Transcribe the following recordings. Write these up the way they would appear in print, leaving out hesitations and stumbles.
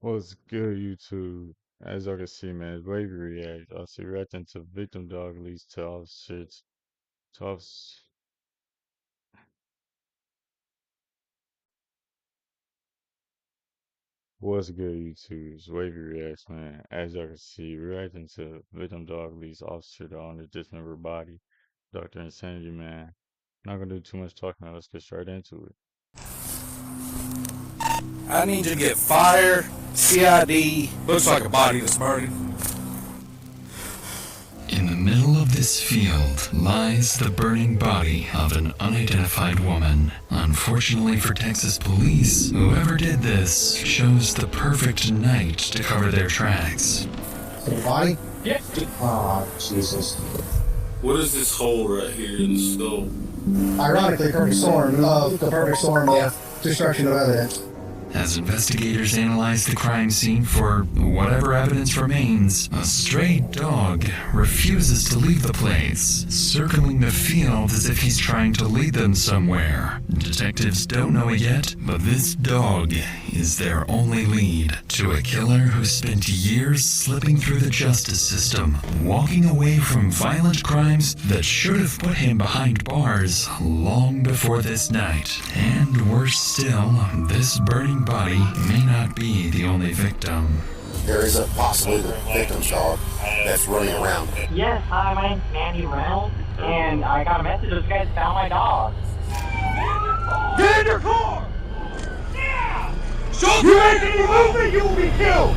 What's good, YouTube? As I can see, man, Wavy React. I see reacting to victim dog leads to all shits. Tough. What's good, YouTube? It's Wavy Reacts, man. As I can see, reacting to victim dog leads officer on the dismembered body. Dr. Insanity, man. Not gonna do too much talking, let's get straight into it. I need to get fire, CID, looks like a body that's burning. In the middle of this field lies the burning body of an unidentified woman. Unfortunately for Texas police, whoever did this chose the perfect night to cover their tracks. The body? Yeah. Oh, Jesus. What is this hole right here in the skull? Ironically, perfect storm of the perfect storm of destruction of evidence. As investigators analyze the crime scene for whatever evidence remains, a stray dog refuses to leave the place, circling the field as if he's trying to lead them somewhere. Detectives don't know it yet, but this dog is their only lead to a killer who spent years slipping through the justice system, walking away from violent crimes that should have put him behind bars long before this night. And worse still, this burning body may not be the only victim. There is a possibly the victim's dog that's running around. Yes, hi, my name's Mandy Reynolds, and I got a message that you guys found my dog. Get in your car! Yeah! You make any movement, you will be killed!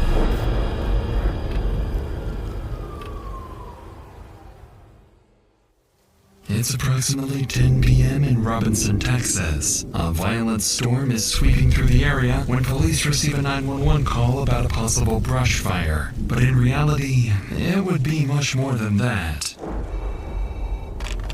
It's approximately 10 p.m. in Robinson, Texas. A violent storm is sweeping through the area when police receive a 911 call about a possible brush fire. But in reality, it would be much more than that.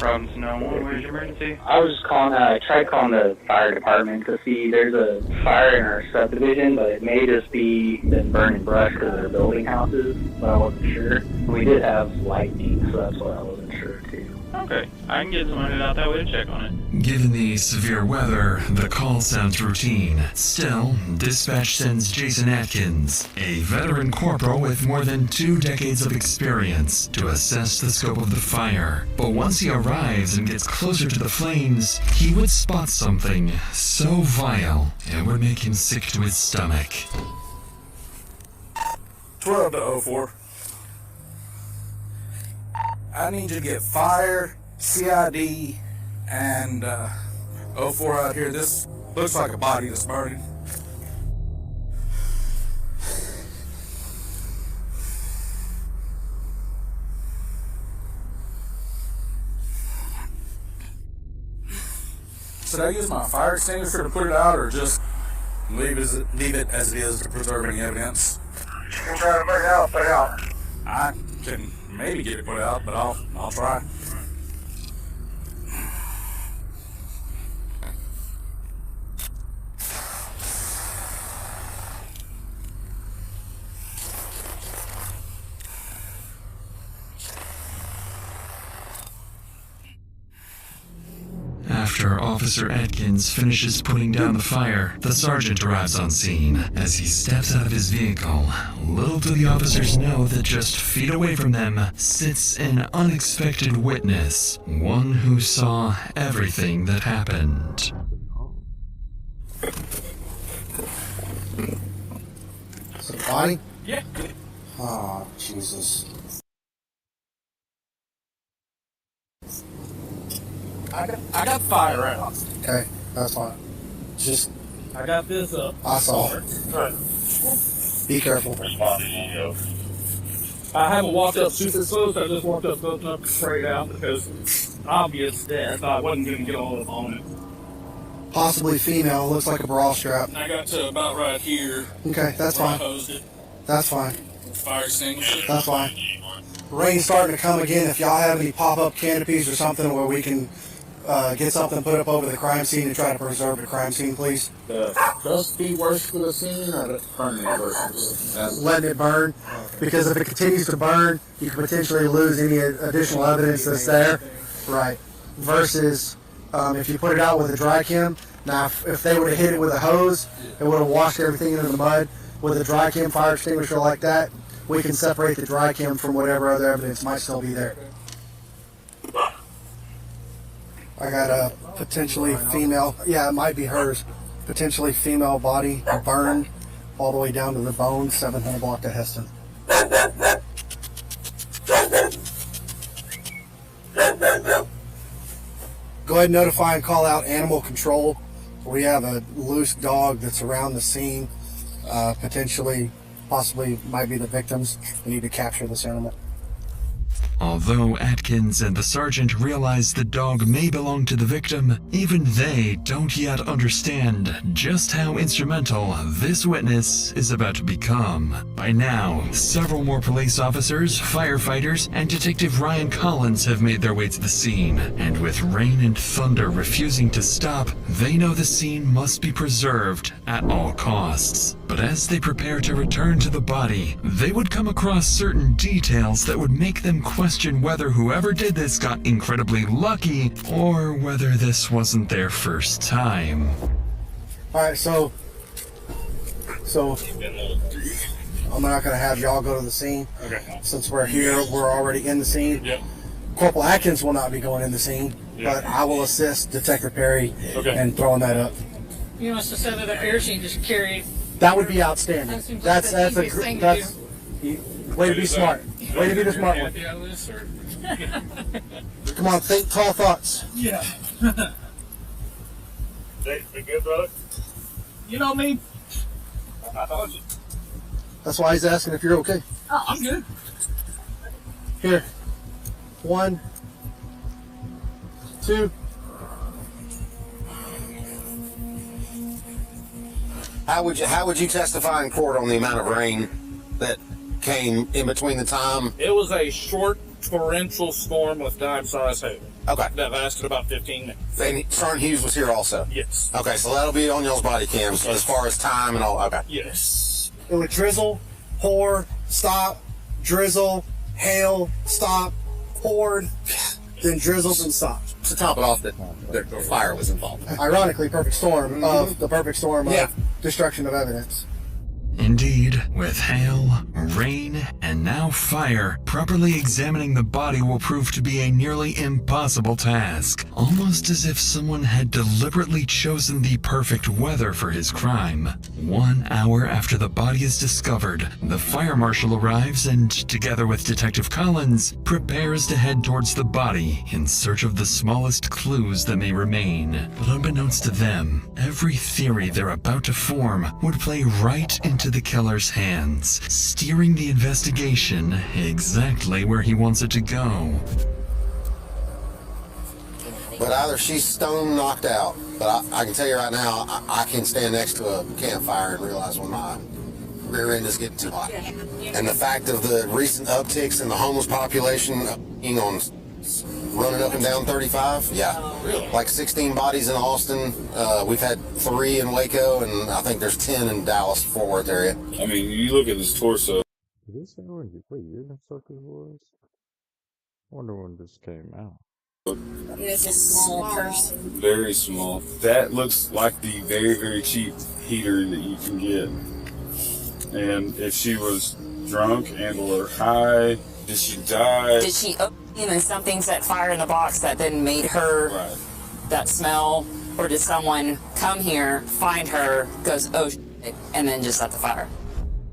Robinson 911, where's your emergency? I was calling, I tried calling the fire department to see there's a fire in our subdivision, but it may just be been burning brush because they're building houses, but I wasn't sure. We did have lightning, so that's why I wasn't sure too. Okay, I can get someone out that way to check on it. Given the severe weather, the call sounds routine. Still, dispatch sends Jason Atkins, a veteran corporal with more than 2 decades of experience, to assess the scope of the fire. But once he arrives and gets closer to the flames, he would spot something so vile, it would make him sick to his stomach. 12 to 04. I need to get fire, CID, and 04 out here. This looks like a body that's burning. Should I use my fire extinguisher to put it out, or just leave it as it is to preserve any evidence? You can try to put it out, put it out. I can maybe get it put out, but I'll try. After Officer Atkins finishes putting down the fire, the sergeant arrives on scene. As he steps out of his vehicle, little do the officers know that just feet away from them sits an unexpected witness, one who saw everything that happened. Is it the body? Yeah. Oh, Jesus. I got fire out. Okay, that's fine. Just, I got this up. I saw it. Be careful. I haven't walked up super close, I just walked up close enough to spray it out because obvious death. I wasn't going to get all up on it. Possibly female, looks like a bra strap. I got to about right here. Okay, that's where I fine. hosed it. That's fine. Fire extinguisher. That's fine. Rain's starting to come again. If y'all have any pop-up canopies or something where we can get something put up over the crime scene and try to preserve the crime scene, please. Just be worse for the scene or the permanent worse for the scene? Letting it burn, because if it continues to burn, you could potentially lose any additional evidence that's there. Right. Versus if you put it out with a dry chem. Now, if they would have hit it with a hose, it would have washed everything into the mud. with a dry chem fire extinguisher like that, we can separate the dry chem from whatever other evidence might still be there. I got a potentially female, yeah, it might be hers, potentially female body burned all the way down to the bone, 700 block of Heston. Go ahead and notify and call out animal control. We have a loose dog that's around the scene, potentially, possibly might be the victims. We need to capture this animal. Although Atkins and the sergeant realize the dog may belong to the victim, even they don't yet understand just how instrumental this witness is about to become. By now, several more police officers, firefighters, and Detective Ryan Collins have made their way to the scene, and with rain and thunder refusing to stop, they know the scene must be preserved at all costs. But as they prepare to return to the body, they would come across certain details that would make them question whether whoever did this got incredibly lucky or whether this wasn't their first time. Alright, so I'm not going to have y'all go to the scene. Okay. Since we're here, we're already in the scene. Yep. Corporal Atkins will not be going in the scene, but I will assist Detective Perry in throwing that up. You want us to set it up here so you can just carry. That would be outstanding. That seems That's like the a easiest thing to that's way to be smart. Way to be the smart one. Out of this, or... Come on, think tall thoughts. Yeah. They good, brother? You know me. I told you. That's why he's asking if you're okay. Oh, I'm good. Here. 1, 2. How would you testify in court on the amount of rain that came in between the time? It was a short torrential storm with dime-sized hail. Okay. That lasted about 15 minutes. And Sergeant Hughes was here also? Yes. Okay, so that'll be on y'all's body cams as far as time and all. Okay. Yes. It would drizzle, pour, stop, drizzle, hail, stop, poured, then drizzled and stopped. To top it off, the fire was involved. Ironically, perfect storm of the perfect storm of destruction of evidence. Indeed, with hail, rain, and now fire, properly examining the body will prove to be a nearly impossible task, almost as if someone had deliberately chosen the perfect weather for his crime. 1 hour after the body is discovered, the fire marshal arrives and, together with Detective Collins, prepares to head towards the body in search of the smallest clues that may remain. But unbeknownst to them, every theory they're about to form would play right into the killer's hands, steering the investigation exactly where he wants it to go. But either she's stone knocked out, but I can tell you right now, I can stand next to a campfire and realize when my rear end is getting too hot. And the fact of the recent upticks in the homeless population on running up and down 35, like 16 bodies in Austin. We've had 3 in Waco, and I think there's 10 in Dallas, Fort Worth area. I mean, you look at his torso. Did this say what year the sucker was? I wonder when this came out. It's a small person. Very small. That looks like the very, very cheap heater that you can get. And if she was drunk and or high, did she die? Did she something set fire in the box that then made her that smell? Or did someone come here, find her, goes, oh shit, and then just set the fire?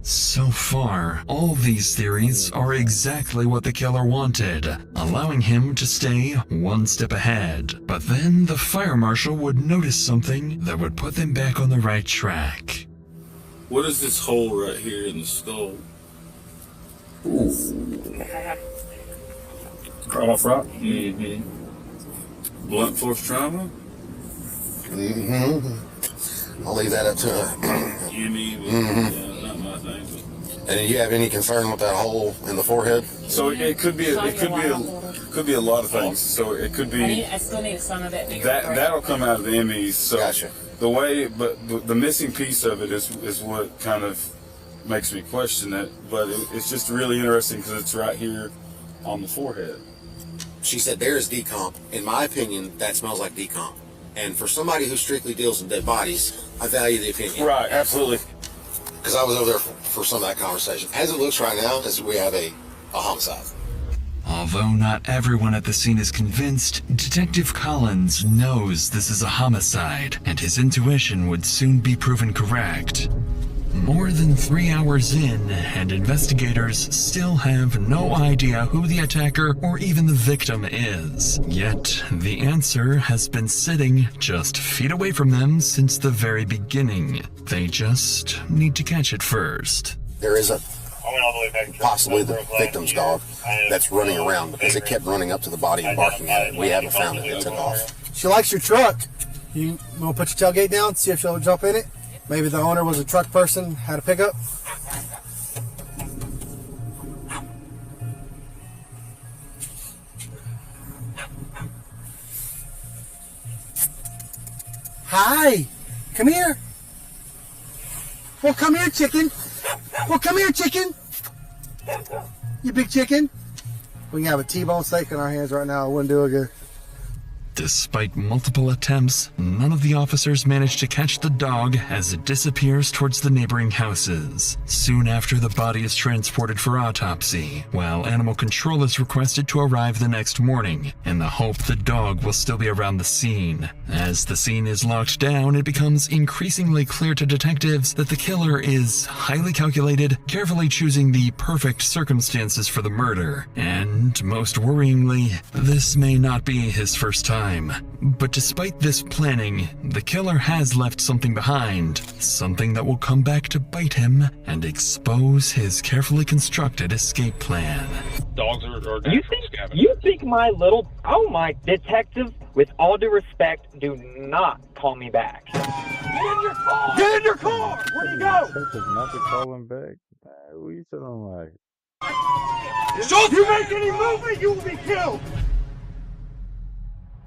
So far, all these theories are exactly what the killer wanted, allowing him to stay one step ahead. But then the fire marshal would notice something that would put them back on the right track. What is this hole right here in the skull? Trauma front? Mm-hmm. Blunt force trauma? Mm-hmm. I'll leave that up to her. You mean? Not my thing. And do you have any concern with that hole in the forehead? So it could be a lot of things. So it could be I still need some of it. that'll come out of the MEs. So Gotcha. the way, but the missing piece of it is what kind of makes me question it. But it's just really interesting because it's right here on the forehead. She said there is decomp. In my opinion, that smells like decomp. And for somebody who strictly deals in dead bodies, I value the opinion. Right, absolutely. because I was over there for some of that conversation. As it looks right now, is we have a homicide. Although not everyone at the scene is convinced, Detective Collins knows this is a homicide, and his intuition would soon be proven correct. More than 3 hours in, and investigators still have no idea who the attacker or even the victim is. Yet, the answer has been sitting just feet away from them since the very beginning. They just need to catch it first. There is possibly the victim's dog that's running around because it kept running up to the body and barking at it. We haven't found it. It took off. She likes your truck. You want to put your tailgate down, see if she'll jump in it? Maybe the owner was a truck person, had a pickup. Hi, come here. Well, come here, chicken. Well, come here, chicken. You big chicken. We can have a T-bone steak in our hands right now. It wouldn't do it good. Despite multiple attempts, none of the officers manage to catch the dog as it disappears towards the neighboring houses. Soon after, the body is transported for autopsy, while animal control is requested to arrive the next morning, in the hope the dog will still be around the scene. As the scene is locked down, it becomes increasingly clear to detectives that the killer is highly calculated, carefully choosing the perfect circumstances for the murder. And, most worryingly, this may not be his first time. But despite this planning, the killer has left something behind, something that will come back to bite him and expose his carefully constructed escape plan. Dogs are You think my little... Oh my, detective, with all due respect, do not call me back. Get in your car! Get in your car! Where'd he go? Detective not to call him back. What are you telling like? If you make any movement, you will be killed!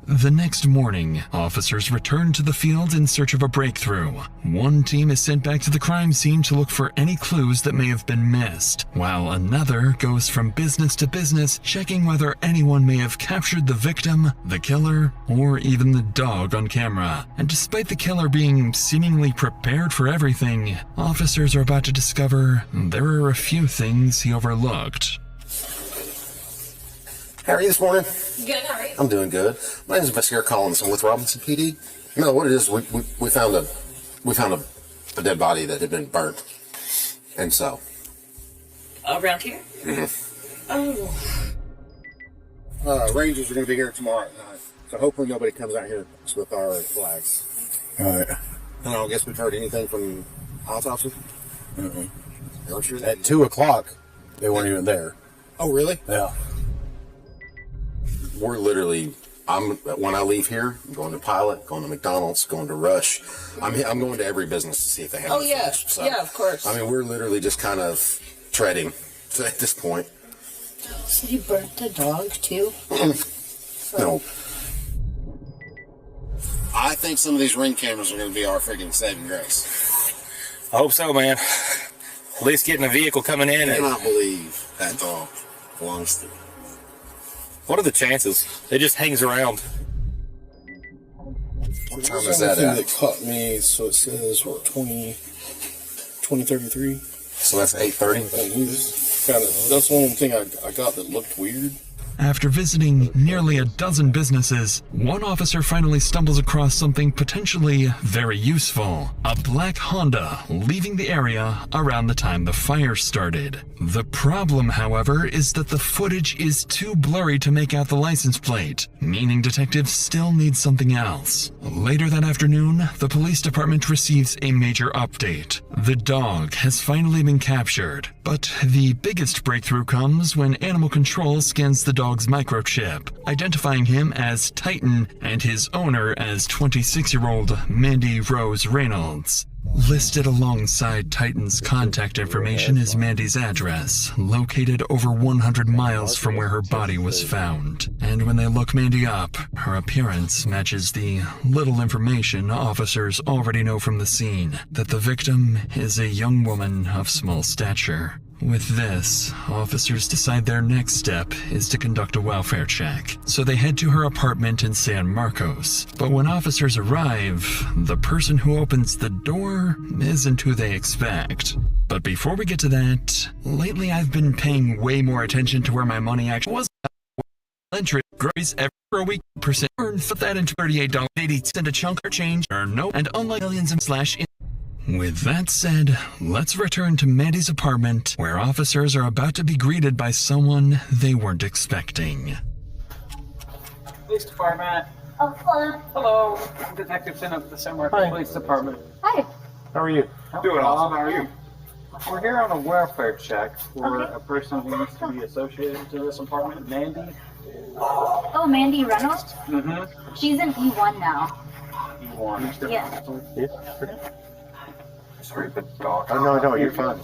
The next morning, officers return to the field in search of a breakthrough. One team is sent back to the crime scene to look for any clues that may have been missed, while another goes from business to business, checking whether anyone may have captured the victim, the killer, or even the dog on camera. And despite the killer being seemingly prepared for everything, officers are about to discover there are a few things he overlooked. How are you this morning? Good, how are you? I'm doing good. My name is Investigator Collins. I'm with Robinson PD. No, what it is, we found a dead body that had been burnt, and so. Around here? Mm-hmm. Oh. Rangers are going to be here tomorrow at night, so hopefully nobody comes out here with our flags. All right. I don't guess we've heard anything from autopsy. Mm-mm. At 2 o'clock, they weren't even there. Oh, really? Yeah. We're literally, when I leave here, I'm going to Pilot, going to McDonald's, going to Rush. I'm going to every business to see if they have Oh, yeah. finished. So, Yeah, of course. I mean, we're literally just kind of treading at this point. So you burnt the dog, too? No. I think some of these ring cameras are going to be our freaking saving grace. I hope so, man. At least getting a vehicle coming in. I cannot believe that dog belongs to. What are the chances? It just hangs around. What time is that at? That caught me, so it says, what, 2033? So that's 8:30? And he's kind of, that's one thing I got that looked weird. After visiting nearly a dozen businesses, one officer finally stumbles across something potentially very useful. A black Honda leaving the area around the time the fire started. The problem, however, is that the footage is too blurry to make out the license plate, meaning detectives still need something else. Later that afternoon, the police department receives a major update. The dog has finally been captured, but the biggest breakthrough comes when animal control scans the dog's microchip, identifying him as Titan and his owner as 26-year-old Mandy Rose Reynolds. Listed alongside Titan's contact information is Mandy's address, located over 100 miles from where her body was found. And when they look Mandy up, her appearance matches the little information officers already know from the scene, that the victim is a young woman of small stature. With this, officers decide their next step is to conduct a welfare check. So they head to her apartment in San Marcos. But when officers arrive, the person who opens the door isn't who they expect. But before we get to that, lately I've been paying way more attention to where my money actually was. Entry grows every week percent. Put that into $38.80 and a chunk or change or no, and unlike millions and slash in. With that said, let's return to Mandy's apartment, where officers are about to be greeted by someone they weren't expecting. Police Department. Oh, hello. Hello. I'm Detective Finn of the San Marcos Police Department. Hi. How are you? Doing awesome. How are you? We're here on a welfare check for a person who used to be associated to this apartment, Mandy. Oh, Mandy Reynolds? Mm-hmm. She's in E1 now. E1. Yeah. Sorry, the dog. Oh, no, you're fine.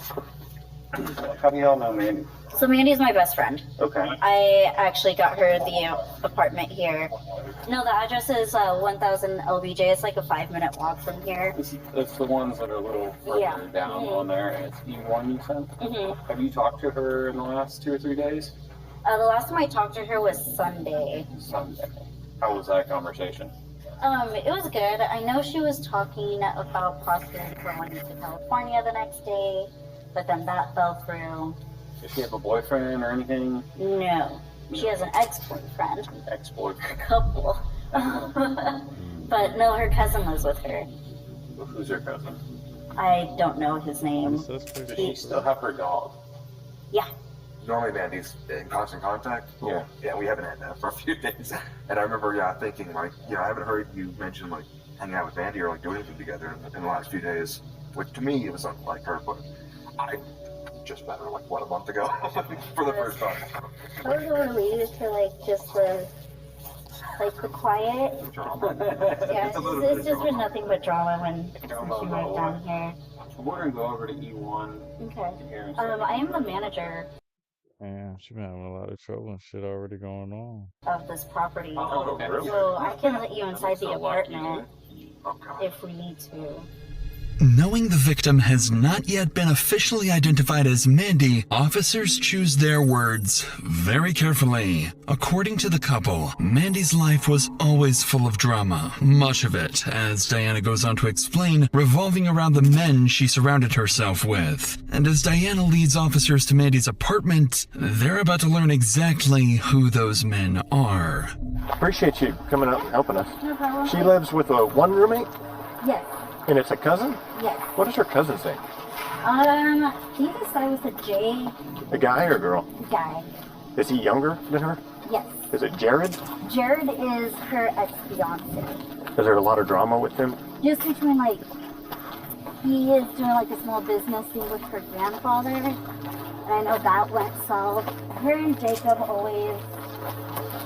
How do y'all know Mandy? So Mandy's my best friend. Okay. I actually got her the apartment here. No, the address is 1000 LBJ. It's like a 5-minute walk from here. It's the ones that are a little further down on there, and it's E1 you said? Mm-hmm. Have you talked to her in the last 2 or 3 days? The last time I talked to her was Sunday. Sunday. How was that conversation? It was good. I know she was talking about possibly going to California the next day, but then that fell through. Does she have a boyfriend or anything? No. She has an ex-boyfriend. Ex-boyfriend. Couple. But no, her cousin lives with her. Who's her cousin? I don't know his name. Does she still have her dog? Yeah. Normally Mandy's in constant contact. Yeah. Yeah, we haven't had that for a few days. And I remember, thinking, like, I haven't heard you mention, like, hanging out with Mandy or, like, doing anything together in the last few days. Which, to me, it was something like her, but I just met her, like, a month ago for the first time. I was relieved for, like, just the quiet. Yeah, it's just been nothing but drama when she moved down here. We're going to go over to E1. Okay. I am the manager Damn, she been having a lot of trouble and shit already going on. of this property. Oh, okay. So I can let you inside the apartment if we need to. Knowing the victim has not yet been officially identified as Mandy, officers choose their words very carefully. According to the couple, Mandy's life was always full of drama, much of it, as Diana goes on to explain, revolving around the men she surrounded herself with. And as Diana leads officers to Mandy's apartment, they're about to learn exactly who those men are. Appreciate you coming out and helping us. No problem. She lives with one roommate, Yes. and it's a cousin? Yes. What is her cousin's name? He decided with a J A guy or a girl? guy. Is he younger than her? Yes. Is it Jared? Jared is her ex-fiance. Is there a lot of drama with him? Just between, like, he is doing, like, a small business thing with her grandfather. And I know that went south. Her and Jacob always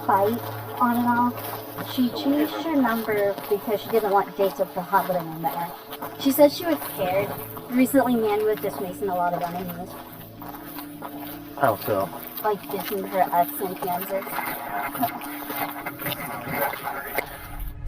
fight on and off. She changed her number because she didn't want Jacob to have it in there. She said she was scared. Recently, Mandy was just making a lot of enemies. How so? Like dissing her ex in Kansas.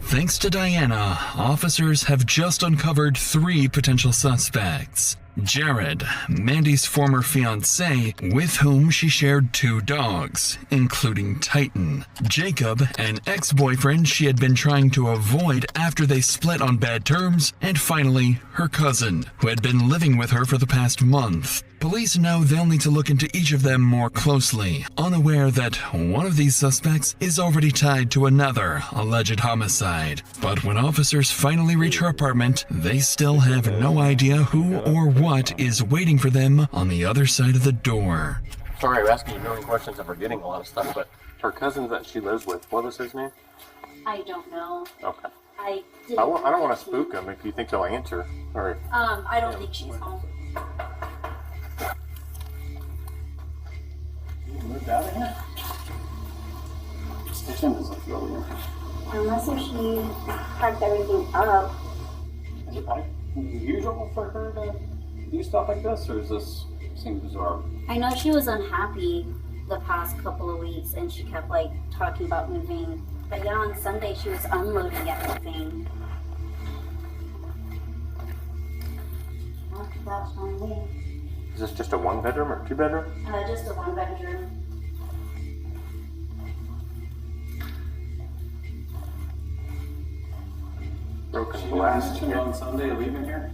Thanks to Diana, officers have just uncovered 3 potential suspects. Jared, Mandy's former fiancé, with whom she shared 2 dogs, including Titan. Jacob, an ex-boyfriend she had been trying to avoid after they split on bad terms. And finally, her cousin, who had been living with her for the past month. Police know they'll need to look into each of them more closely, unaware that one of these suspects is already tied to another alleged homicide. But when officers finally reach her apartment, they still have no idea who or what is waiting for them on the other side of the door. Sorry, I'm asking you a million questions and forgetting a lot of stuff, but her cousin that she lives with, what was his name? I don't know. Okay. I don't want to spook him if you think he'll answer. Or I don't think she's home. Moved out of here? Station doesn't feel weird. Unless if she packed everything up. Is it like usual for her to do stuff like this, or does this seem bizarre? I know she was unhappy the past couple of weeks and she kept like talking about moving. But yeah, on Sunday she was unloading everything. That's my way. Is this just a 1-bedroom or 2-bedroom? Just a 1-bedroom. Broken glass on Sunday leaving here?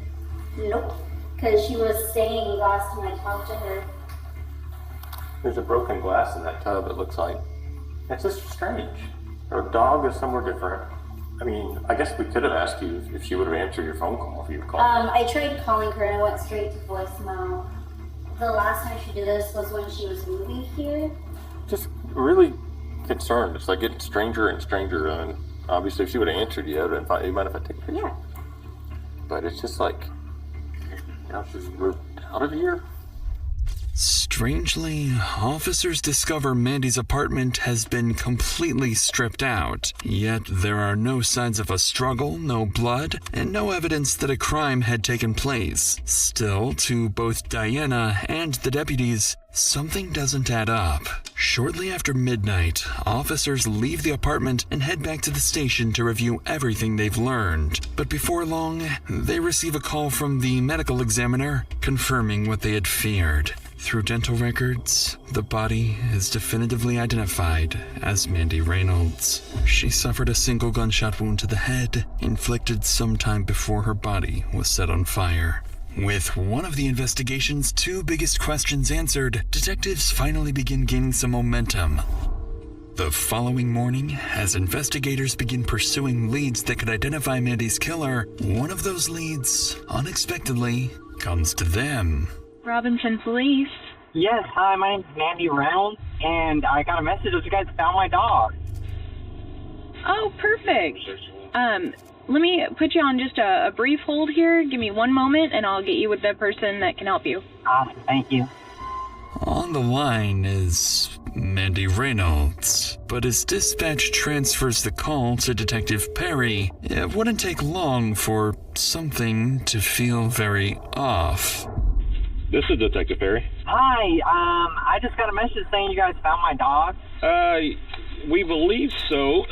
Nope. Because she was staying last time I talked to her. There's a broken glass in that tub, it looks like. It's just strange. Her dog is somewhere different. I mean, I guess we could have asked you if she would have answered your phone call if you had called. I tried calling her and I went straight to voicemail. The last time she did this was when she was moving here. Just really concerned. It's like getting stranger and stranger. And obviously, if she would have answered you, I would have been fine. You mind if I take a picture? Yeah. But it's just like, she's moved out of here. Strangely, officers discover Mandy's apartment has been completely stripped out, yet there are no signs of a struggle, no blood, and no evidence that a crime had taken place. Still, to both Diana and the deputies, something doesn't add up. Shortly after midnight, officers leave the apartment and head back to the station to review everything they've learned. But before long, they receive a call from the medical examiner confirming what they had feared. Through dental records, the body is definitively identified as Mandy Reynolds. She suffered a single gunshot wound to the head, inflicted sometime before her body was set on fire. With one of the investigation's 2 biggest questions answered, detectives finally begin gaining some momentum. The following morning, as investigators begin pursuing leads that could identify Mandy's killer, one of those leads, unexpectedly, comes to them. Robinson Police. Yes, hi, my name's Mandy Reynolds, and I got a message that you guys found my dog. Oh, perfect. Let me put you on just a brief hold here. Give me 1 moment, and I'll get you with the person that can help you. Awesome, thank you. On the line is Mandy Reynolds, but as dispatch transfers the call to Detective Perry, it wouldn't take long for something to feel very off. This is Detective Perry. Hi, I just got a message saying you guys found my dog. We believe so.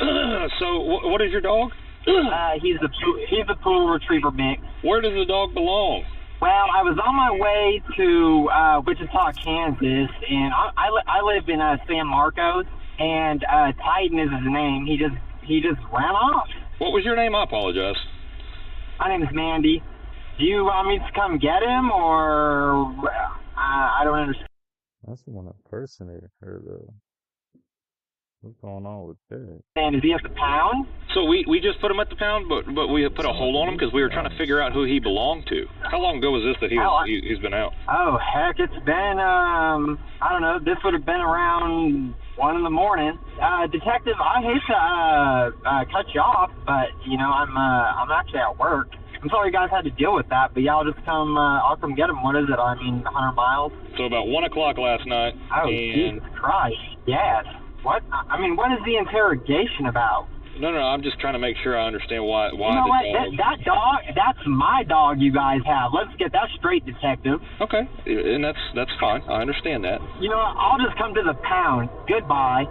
So, what is your dog? He's a poodle retriever mix. Where does the dog belong? Well, I was on my way to Wichita, Kansas, and I live in San Marcos, and Titan is his name. He just ran off. What was your name? I apologize. My name is Mandy. Do you want me to come get him, or I don't understand? That's the one impersonated her, though. What's going on with that? And is he at the pound? So we just put him at the pound, but we put a hold on him because we were trying to figure out who he belonged to. How long ago was this that he's been out? Oh, heck, it's been, I don't know, this would have been around 1 in the morning. Detective, I hate to cut you off, but, you know, I'm actually at work. I'm sorry you guys had to deal with that, but yeah, I'll just come, I'll come get him. What is it? I mean, 100 miles? So about 1 o'clock last night. Oh, and Jesus Christ. Yes. What? I mean, what is the interrogation about? No, I'm just trying to make sure I understand why. You know what? That dog, that's my dog you guys have. Let's get that straight, Detective. Okay, and that's fine. I understand that. You know what? I'll just come to the pound. Goodbye.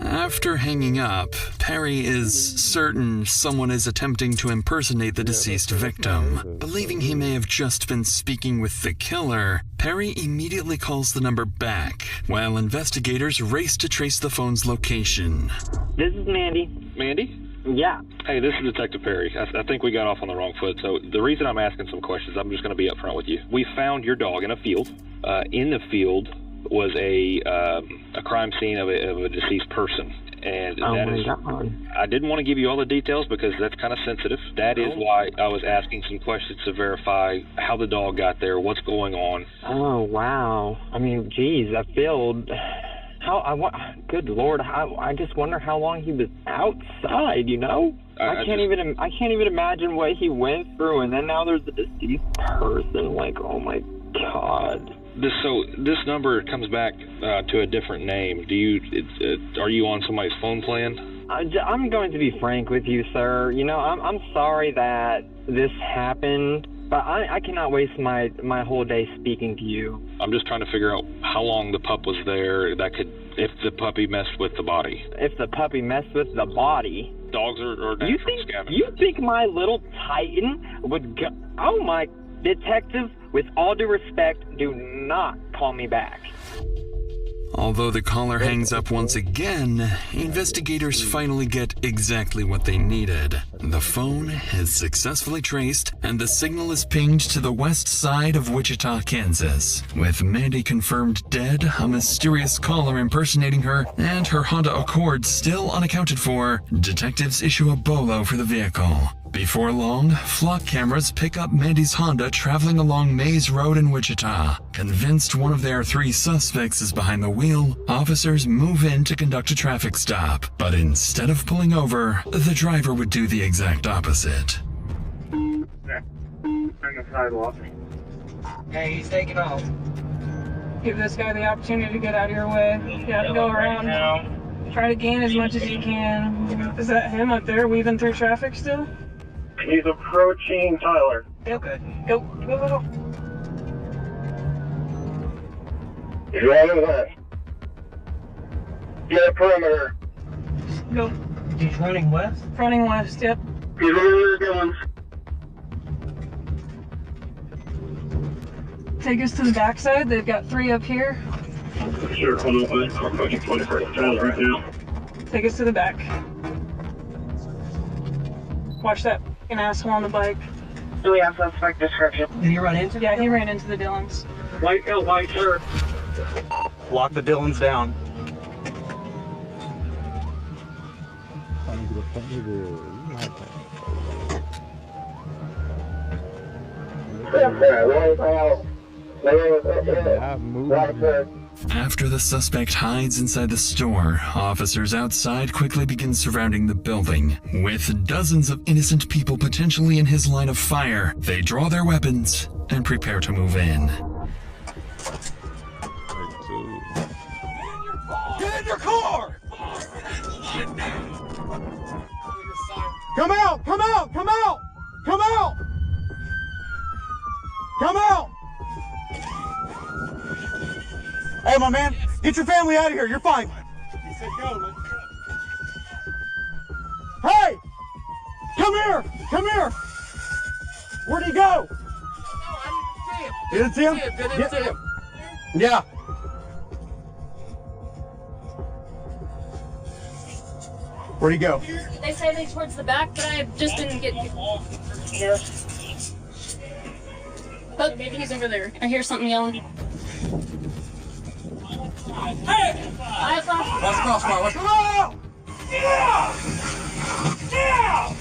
After hanging up, Perry is certain someone is attempting to impersonate the deceased victim. Believing he may have just been speaking with the killer, Perry immediately calls the number back, while investigators race to trace the phone's location. This is Mandy. Mandy? Yeah. Hey, this is Detective Perry. I think we got off on the wrong foot, so the reason I'm asking some questions, I'm just going to be upfront with you. We found your dog in a field. In the field was a crime scene of a deceased person, and I didn't want to give you all the details because that's kind of sensitive. That is why I was asking some questions to verify how the dog got there, what's going on. Oh wow! I mean, geez, that field. Good Lord! I just wonder how long he was outside. You know, I can't even imagine what he went through, and then now there's a deceased person. Like, oh my God. This number comes back to a different name. Are you on somebody's phone plan? I'm going to be frank with you, sir. You know, I'm sorry that this happened, but I cannot waste my whole day speaking to you. I'm just trying to figure out how long the pup was there. If the puppy messed with the body. If the puppy messed with the body. Dogs are natural scavengers. You think my little Titan would go? Oh my Detective, with all due respect, do not call me back. Although the caller hangs up once again, investigators finally get exactly what they needed. The phone is successfully traced, and the signal is pinged to the west side of Wichita, Kansas. With Mandy confirmed dead, a mysterious caller impersonating her, and her Honda Accord still unaccounted for, detectives issue a bolo for the vehicle. Before long, flock cameras pick up Mandy's Honda traveling along Maze Road in Wichita. Convinced one of their 3 suspects is behind the wheel, officers move in to conduct a traffic stop. But instead of pulling over, the driver would do the exact opposite. Turn the sidewalk. Hey, he's taking off. Give this guy the opportunity to get out of your way. You have to go around. Try to gain as much as you can. Is that him up there weaving through traffic still? He's approaching Tyler. Okay. Go. He's right over that. Get a perimeter. Go. He's running west? Running west, yep. He's over the guns. Take us to the backside. They've got 3 up here. Sure, hold on. I'm approaching 21st Tyler right now. Take us to the back. Watch that fucking asshole on the bike. Do we have suspect description? Did he run into? Yeah, he ran into the Dillons. White shirt. Lock the Dillons down. After the suspect hides inside the store, officers outside quickly begin surrounding the building. With dozens of innocent people potentially in his line of fire, they draw their weapons and prepare to move in. Get in your car! Come out! Come out! Come out! Come out! Come out! Hey, my man, get your family out of here. You're fine. He said go. Let's go. Hey! Come here! Come here! Where'd he go? You didn't see him? Didn't see him. Yeah. Where'd he go? They say they towards the back, but I just didn't get here. Oh, maybe he's over there. I hear something yelling. Hey! Let's crossbar. Let's go! Yeah! Yeah!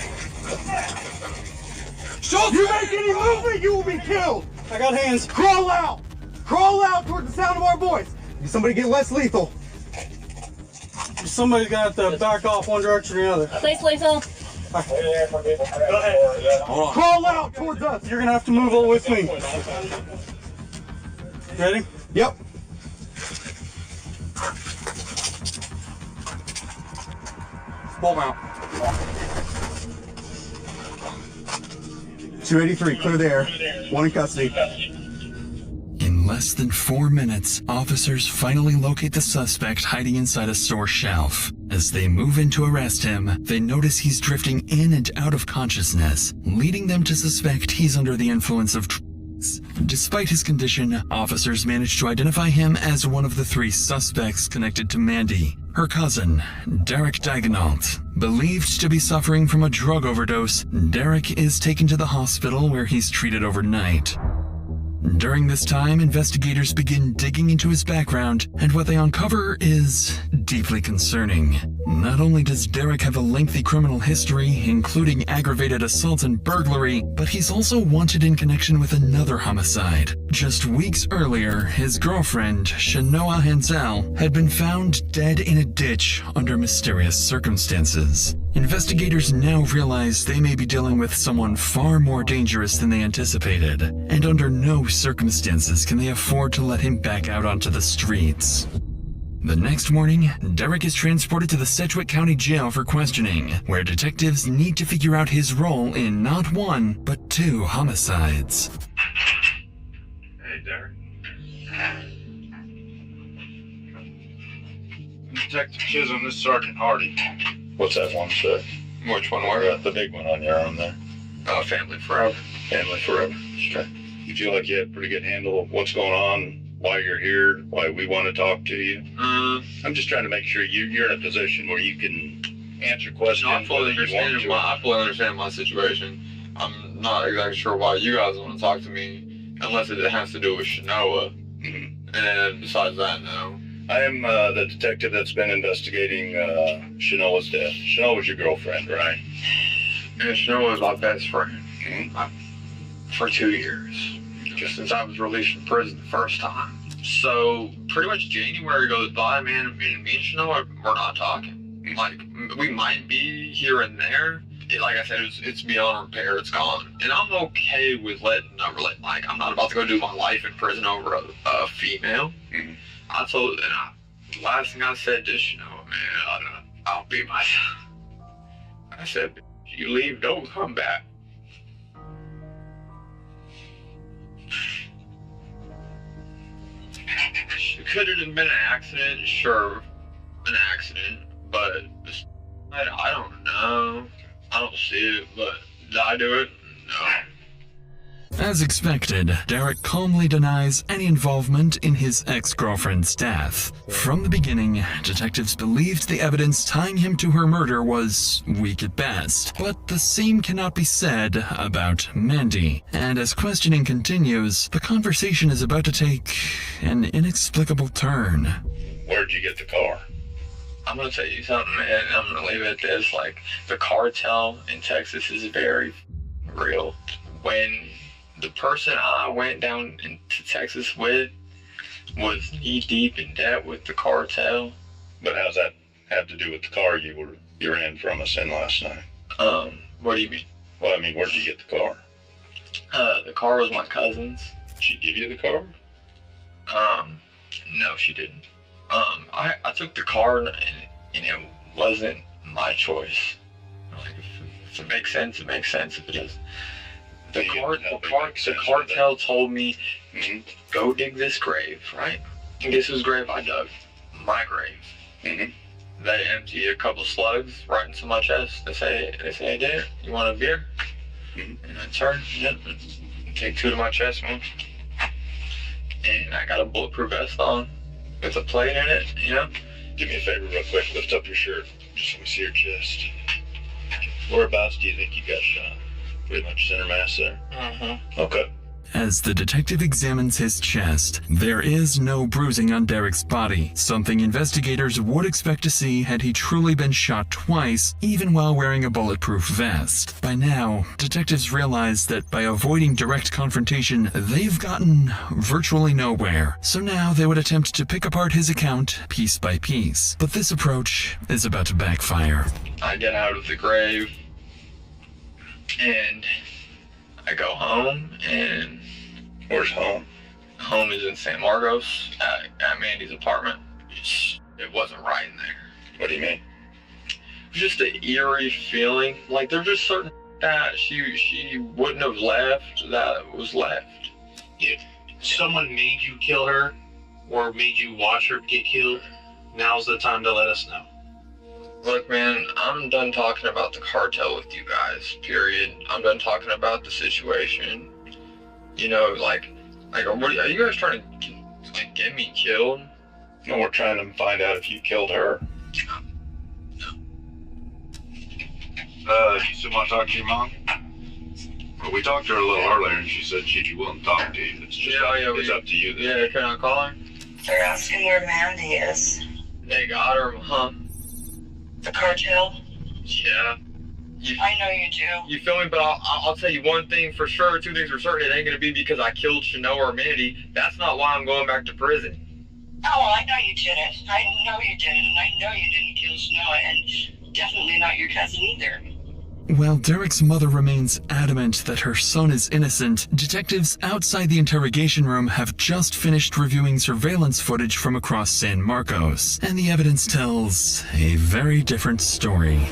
Schultz, you make any movement, you will be killed. I got hands. Crawl out. Crawl out towards the sound of our voice. Somebody get less lethal. Somebody's got to back off one direction or the other. Place lethal. Go ahead. Hold on. Crawl out towards us. You're going to have to move all with me. Ready? Yep. Ball mount. 283, clear the air. 1 in custody. In less than 4 minutes, officers finally locate the suspect hiding inside a store shelf. As they move in to arrest him, they notice he's drifting in and out of consciousness, leading them to suspect he's under the influence of drugs. Despite his condition, officers manage to identify him as one of the 3 suspects connected to Mandy, her cousin, Derek Digonault. Believed to be suffering from a drug overdose, Derek is taken to the hospital where he's treated overnight. During this time, investigators begin digging into his background, and what they uncover is deeply concerning. Not only does Derek have a lengthy criminal history, including aggravated assault and burglary, but he's also wanted in connection with another homicide. Just weeks earlier, his girlfriend, Shanoa Hansel, had been found dead in a ditch under mysterious circumstances. Investigators now realize they may be dealing with someone far more dangerous than they anticipated, and under no circumstances can they afford to let him back out onto the streets. The next morning, Derek is transported to the Sedgwick County Jail for questioning, where detectives need to figure out his role in not 1, but 2 homicides. Hey, Derek. Detective Chisholm, this is Sergeant Hardy. What's that one, sir? Which one were you? The big one on your arm there. Family Forever. Family Forever. Okay. You feel like you have a pretty good handle of what's going on, why you're here, why we want to talk to you? I'm just trying to make sure you're in a position where you can answer questions. I fully understand my situation. I'm not exactly sure why you guys want to talk to me, unless it has to do with Shanoa. And besides that, no. I am the detective that's been investigating Shanoa's death. Shanoa's your girlfriend, right? And Shanoa was my best friend for 2 years, just since I was released from prison the first time. So pretty much January goes by, man, and me and Shanoa, we're not talking. Like, we might be here and there. Like I said, it's beyond repair. It's gone, and I'm okay with letting like I'm not about to go do my life in prison over a female. I told, and last thing I said to Shanoa, man, I'll be myself. I said, you leave, don't come back. It could have been an accident, sure, an accident, but I don't know. I don't see it, but did I do it? No. As expected, Derek calmly denies any involvement in his ex-girlfriend's death. From the beginning, detectives believed the evidence tying him to her murder was weak at best, but the same cannot be said about Mandy. And as questioning continues, the conversation is about to take an inexplicable turn. Where'd you get the car? I'm gonna tell you something, man. I'm gonna leave it at this. Like, the cartel in Texas is very real. When the person I went down into Texas with was knee deep in debt with the cartel. But how's that have to do with the car you ran from us in last night? What do you mean? Well, I mean, where'd you get the car? The car was my cousin's. Did she give you the car? No, she didn't. I took the car and it wasn't my choice. Like, if it makes sense, it makes sense. If it doesn't. The cartel told me, go dig this grave, right? And guess whose grave I dug? My grave. They empty a couple slugs right into my chest. They say I did it. You want a beer? And I turn, take 2 to my chest, man. And I got a bulletproof vest on with a plate in it, you know? Do me a favor real quick. Lift up your shirt. Just let me see your chest. Whereabouts do you think you got shot? Pretty much center mass there. Okay. As the detective examines his chest, there is no bruising on Derek's body, something investigators would expect to see had he truly been shot twice, even while wearing a bulletproof vest. By now, detectives realize that by avoiding direct confrontation, they've gotten virtually nowhere. So now they would attempt to pick apart his account piece by piece. But this approach is about to backfire. I get out of the grave, and I go home, and... Where's home? Home is in San Marcos, at Mandy's apartment. It wasn't right in there. What do you mean? It was just an eerie feeling. Like, there's just certain that she wouldn't have left that was left. If someone made you kill her, or made you watch her get killed, now's the time to let us know. Look, man, I'm done talking about the cartel with you guys, period. I'm done talking about the situation. You know, like, are you guys trying to get me killed? No, we're trying to find out if you killed her. You still want to talk to your mom? Well, we talked to her a little earlier, and she said she'd be willing to talk to you. It's just it's up to you. Yeah, can I call her? They're asking where Mandy is. They got her, huh? The cartel? Yeah. I know you do. You feel me? But I'll tell you one thing for sure, 2 things for certain. It ain't gonna be because I killed Shanoa or Mandy. That's not why I'm going back to prison. Oh, I know you didn't. I know you didn't. And I know you didn't kill Shanoa, and definitely not your cousin either. While Derek's mother remains adamant that her son is innocent, detectives outside the interrogation room have just finished reviewing surveillance footage from across San Marcos, and the evidence tells a very different story.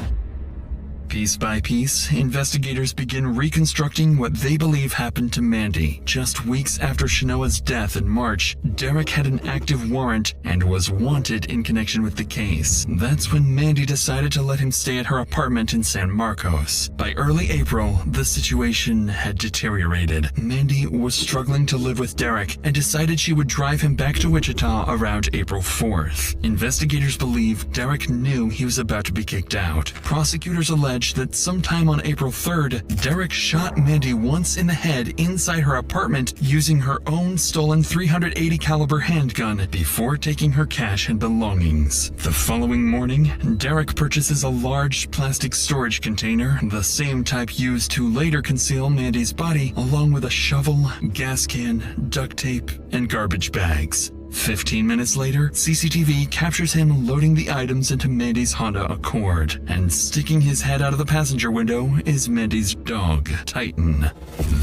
Piece by piece, investigators begin reconstructing what they believe happened to Mandy. Just weeks after Shanoa's death in March, Derek had an active warrant and was wanted in connection with the case. That's when Mandy decided to let him stay at her apartment in San Marcos. By early April, the situation had deteriorated. Mandy was struggling to live with Derek and decided she would drive him back to Wichita around April 4th. Investigators believe Derek knew he was about to be kicked out. Prosecutors allege that sometime on April 3rd, Derek shot Mandy once in the head inside her apartment using her own stolen .380 caliber handgun before taking her cash and belongings. The following morning, Derek purchases a large plastic storage container, the same type used to later conceal Mandy's body, along with a shovel, gas can, duct tape, and garbage bags. 15 minutes later, CCTV captures him loading the items into Mandy's Honda Accord, and sticking his head out of the passenger window is Mandy's dog, Titan.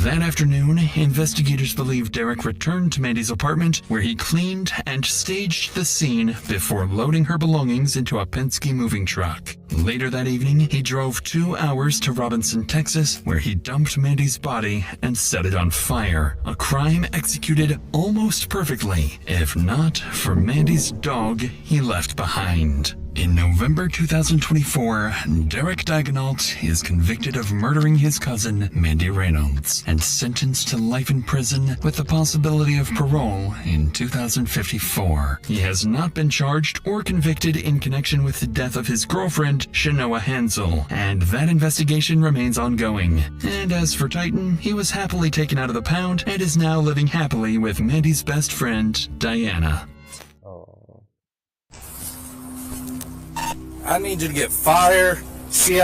That afternoon, investigators believe Derek returned to Mandy's apartment, where he cleaned and staged the scene before loading her belongings into a Penske moving truck. Later that evening, he drove 2 hours to Robinson, Texas, where he dumped Mandy's body and set it on fire, a crime executed almost perfectly, if not for Mandy's dog he left behind. In November 2024, Derek Daignault is convicted of murdering his cousin, Mandy Reynolds, and sentenced to life in prison with the possibility of parole in 2054. He has not been charged or convicted in connection with the death of his girlfriend, Shanoa Hansel, and that investigation remains ongoing. And as for Titan, he was happily taken out of the pound and is now living happily with Mandy's best friend, Diana. I need you to get fire, CI.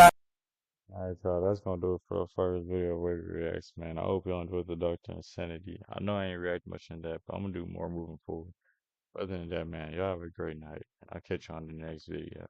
Alright, y'all, that's gonna do it for the first video of Wavy Reacts, man. I hope y'all enjoyed the Dr. Insanity. I know I ain't react much in that, but I'm gonna do more moving forward. Other than that, man, y'all have a great night. I'll catch you on the next video.